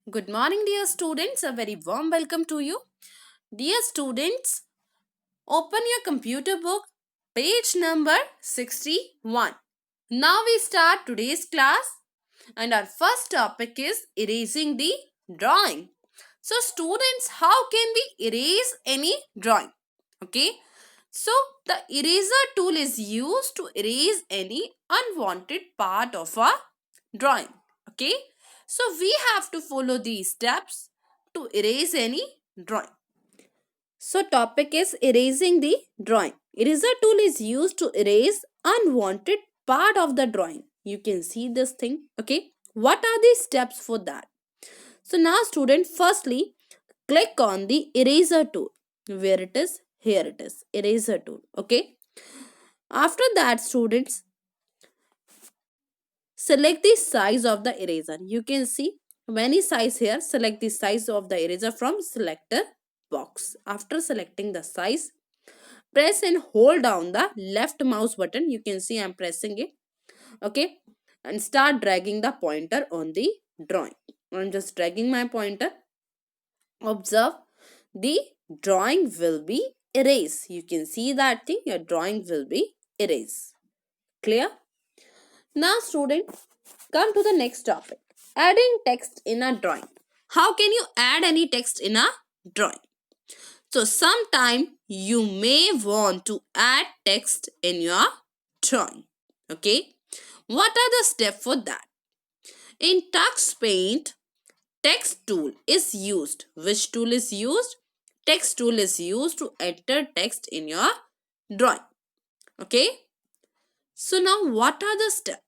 Good morning, dear students. A very warm welcome to you. Dear students, open your computer book, page number 61. Now we start today's class, and our first topic is erasing the drawing. So, students, how can we erase any drawing? Okay, so the eraser tool is used to erase any unwanted part of a drawing. Okay, so we have to follow these steps to erase any drawing. So topic is erasing the drawing. Eraser tool is used to erase unwanted part of the drawing. You can see this thing. Okay, what are the steps for that? So now student, firstly click on the eraser tool. Where it is? Here it is, eraser tool. Okay, after that students, select the size of the eraser. You can see many size here. Select the size of the eraser from selector box. After selecting the size, press and hold down the left mouse button. You can see I'm pressing it. Okay, and start dragging the pointer on the drawing. I'm just dragging my pointer. Observe, the drawing will be erased. You can see that thing, your drawing will be erased. Clear? Now student, come to the next topic. Adding text in a drawing. How can you add any text in a drawing? So sometime you may want to add text in your drawing. Okay. What are the steps for that? In Tux Paint, text tool is used. Which tool is used? Text tool is used to enter text in your drawing. Okay. So now what are the steps?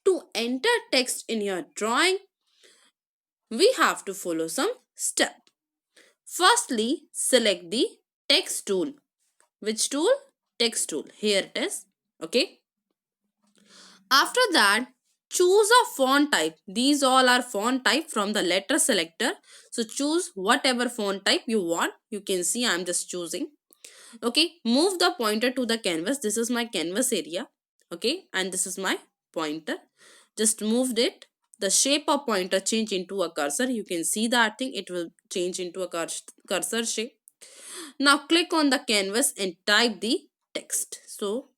To enter text in your drawing, we have to follow some steps. Firstly, select the text tool. Which tool? Text tool. Here it is. Okay. After that, choose a font type. These all are font type from the letter selector. So choose whatever font type you want. You can see I'm just choosing. Okay. Move the pointer to the canvas. This is my canvas area. Okay. And this is my pointer. Just moved it. The shape of pointer change into a cursor. You can see that thing. It will change into a cursor shape. Now click on the canvas and type the text. So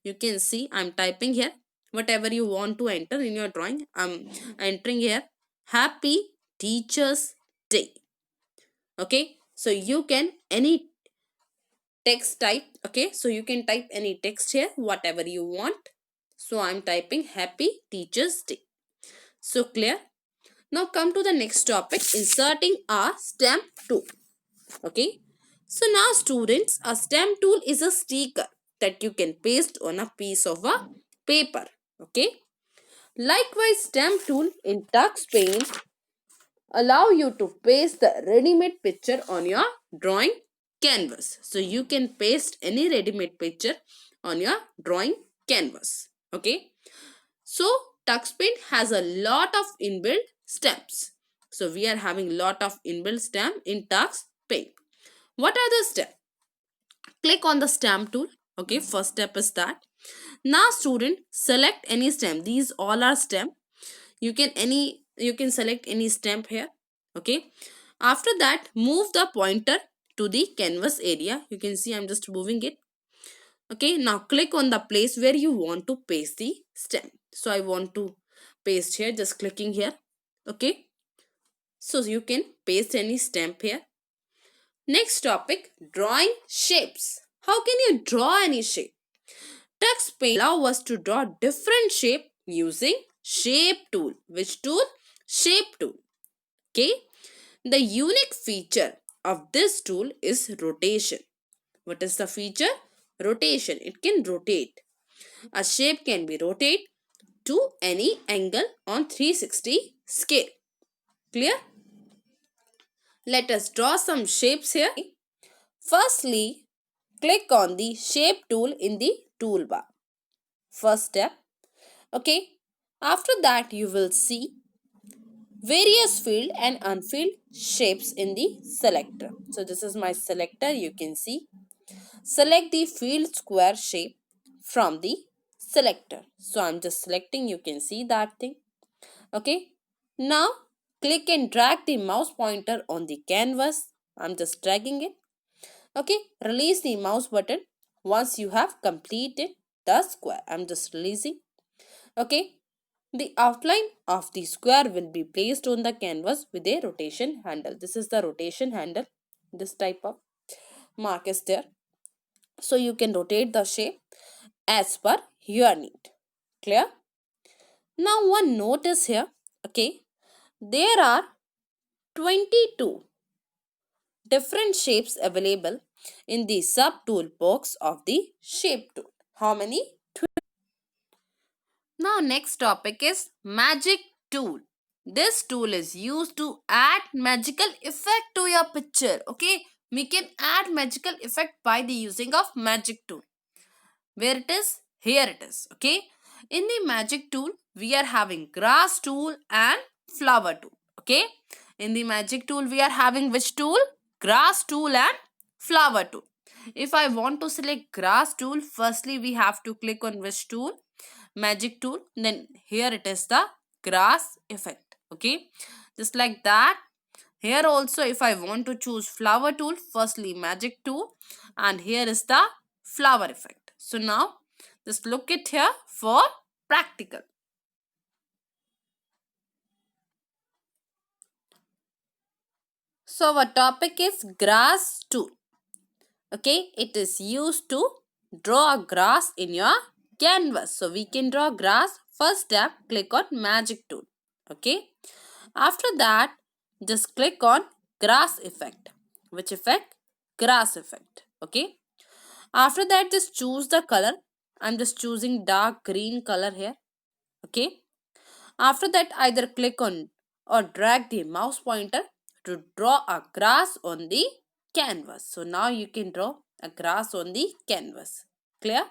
you can see I'm typing here. Whatever you want to enter in your drawing, I'm entering here. Happy Teachers Day. Okay. So you can any text type. Okay. So you can type any text here, whatever you want. So I'm typing Happy Teachers Day. So clear? Now come to the next topic, inserting a stamp tool. Okay. So now students, a stamp tool is a sticker that you can paste on a piece of a paper. Okay. Likewise, stamp tool in Tux Paint allow you to paste the ready-made picture on your drawing canvas. So you can paste any ready-made picture on your drawing canvas. Okay. So Tux Paint has a lot of inbuilt stamps. So we are having lot of inbuilt stamp in Tux Paint. What are the steps? Click on the stamp tool. Okay, first step is that. Now student, select any stamp. These all are stamp. You can select any stamp here. Okay. After that, move the pointer to the canvas area. You can see I'm just moving it. Okay, now click on the place where you want to paste the stamp. So I want to paste here, just clicking here. Okay, so you can paste any stamp here. Next topic, drawing shapes. How can you draw any shape? Tux Paint allow us to draw different shape using shape tool. Which tool? Shape tool. Okay. The unique feature of this tool is rotation. What is the feature? Rotation. It can rotate. A shape can be rotated to any angle on 360 scale. Clear? Let us draw some shapes here. Firstly, click on the shape tool in the toolbar. First step. Okay. After that, you will see various filled and unfilled shapes in the selector. So this is my selector. You can see. Select the filled square shape from the selector. So I'm just selecting. You can see that thing. Okay. Now Click and drag the mouse pointer on the canvas. I'm just dragging it. Okay, release the mouse button once you have completed the square. I'm just releasing. Okay, the outline of the square will be placed on the canvas with a rotation handle. This is the rotation handle. This type of mark is there. So you can rotate the shape as per your need. Clear? Now one note is here. Okay, there are 22 different shapes available in the sub tool box of the shape tool. How many? Now next topic is magic tool. This tool is used to add magical effect to your picture. Okay, we can add magical effect by the using of magic tool. Where it is? Here it is. Okay, in the magic tool we are having grass tool and flower tool. Okay, in the magic tool we are having which tool? Grass tool and flower tool. If I want to select grass tool, firstly we have to click on which tool? Magic tool. Then here it is the grass effect. Okay, just like that. Here also if I want to choose flower tool, firstly magic tool, and here is the flower effect. So now just look it here for practical. So our topic is grass tool. Okay, it is used to draw grass in your canvas. So we can draw grass. First step, click on magic tool. Okay, after that just click on grass effect. Which effect? Grass effect. Okay, after that just choose the color. I'm just choosing dark green color here. Okay, after that either click on or drag the mouse pointer to draw a grass on the canvas. So now you can draw a grass on the canvas. Clear?